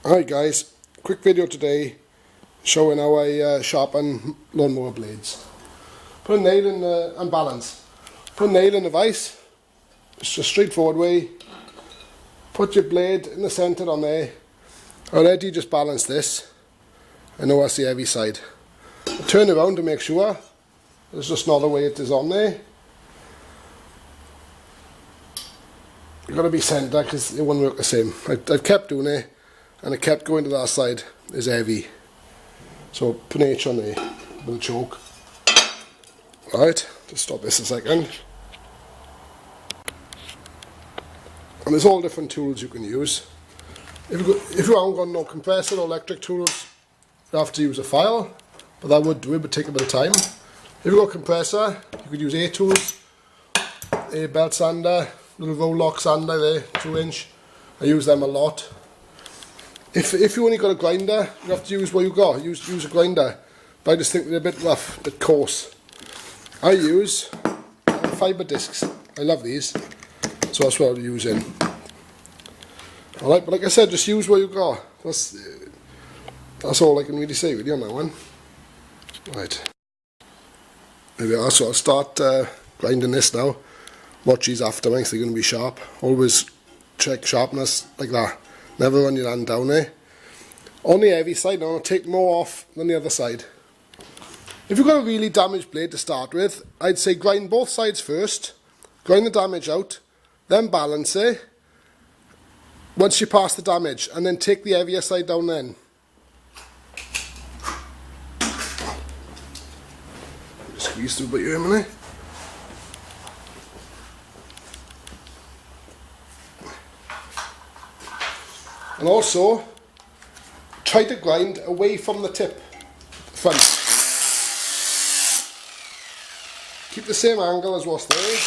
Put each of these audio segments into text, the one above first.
Hi guys, quick video today showing how I sharpen lawnmower blades. Put a nail in the unbalance. Put a nail in the vise. It's just a straightforward way. Put your blade in the centre on there. Already just balance this. I know that's the heavy side. Turn around to make sure there's just not the way it is on there. You've got to be centre because it won't work the same. I've kept doing it. And I kept going to that side, is heavy. So put an H on there with a choke. Right, just stop this a second. And there's all different tools you can use. If you haven't got no compressor or electric tools, you have to use a file, but that would do it, but take a bit of time. If you've got a compressor, you could use A-tools, a belt sander, little roll lock sander there, 2-inch. I use them a lot. If you only got a grinder, you have to use what you got. Use a grinder, but I just think they're a bit rough, a bit coarse. I use fibre discs. I love these, so that's what I'm using. Alright, but like I said, just use what you got. That's all I can really say really on that one. Right. There we are, so I'll start grinding this now. Watch these after me, they're going to be sharp. Always check sharpness like that. Never run your hand down there. On the heavy side, now I'll take more off than the other side. If you've got a really damaged blade to start with, I'd say grind both sides first, grind the damage out, then balance it once you pass the damage, and then take the heavier side down then. Just squeeze through a bit here a minute. And also, try to grind away from the tip, front. Keep the same angle as what's there.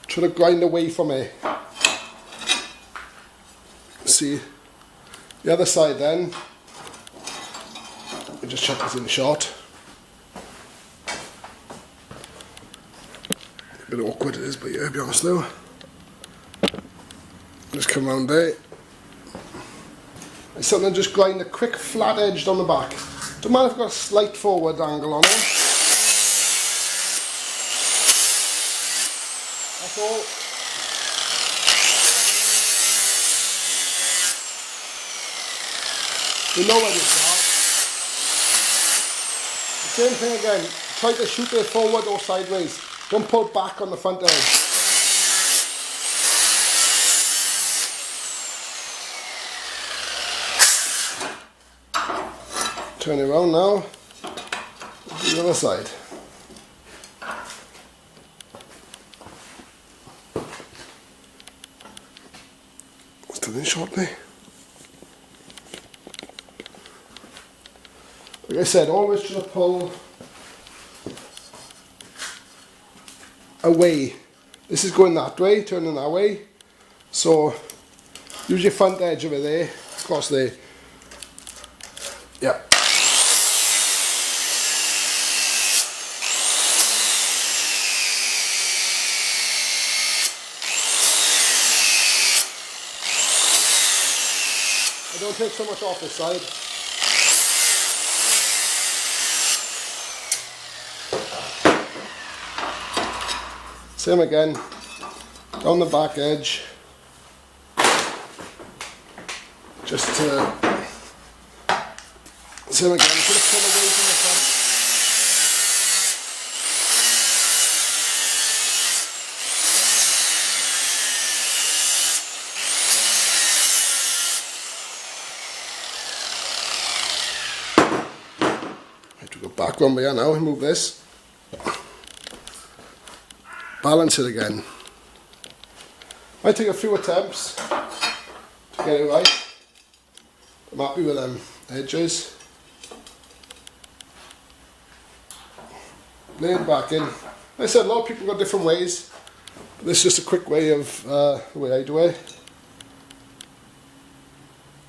Try to grind away from it. See, the other side then, let me just check this in shot. A bit awkward it is, but yeah, to be honest though. Just come round there. It's something to just grind a quick flat edge down the back. Don't mind if I've got a slight forward angle on it. That's all. You know where you start. The same thing again. Try to shoot it forward or sideways. Don't pull back on the front edge. Turn it around now. Do the other side. Still in shortly. Like I said, always try to pull away. This is going that way, turning that way. So use your front edge over there, across there. Yep. Don't take so much off this side. Same again, down the back edge. Just to, same again, just pull away from the front. Go back one way now, move this. Balance it again. Might take a few attempts to get it right. I'm happy with them edges. lay it back in. Like I said, a lot of people got different ways. This is just a quick way of the way I do it.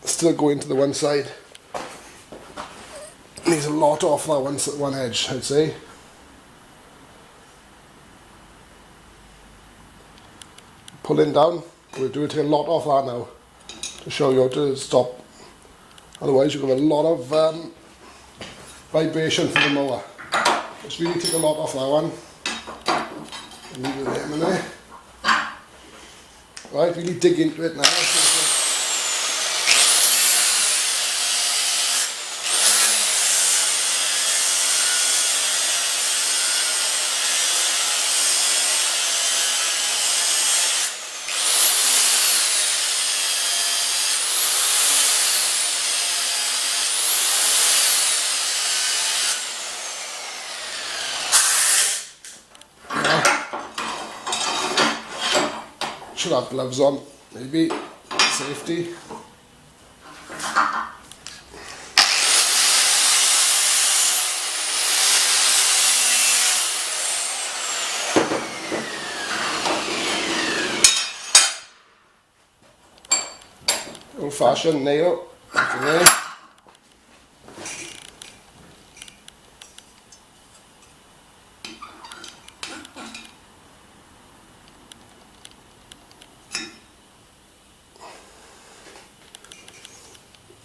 Still going to the one side. Needs a lot off that one edge, I'd say. Pulling down, we'll do take a lot off that now to show you how to stop. Otherwise, you've got a lot of vibration from the mower. Just really take a lot off that one. Leave it there a minute. Right, really dig into it now. Should have gloves on, maybe, safety. Old-fashioned nail, back in there.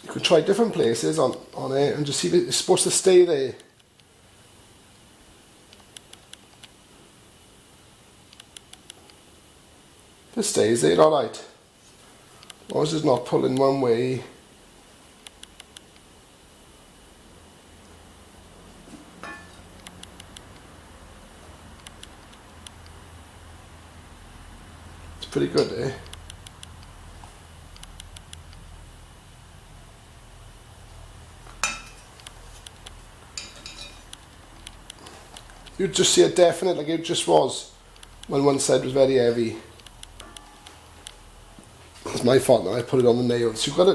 You could try different places on it and just see if it's supposed to stay there. If it stays there, alright. As long as it's not pulling one way. It's pretty good, eh? You'd just see a definite, like it just was when one side was very heavy. It's my fault now, I put it on the nails. You've got to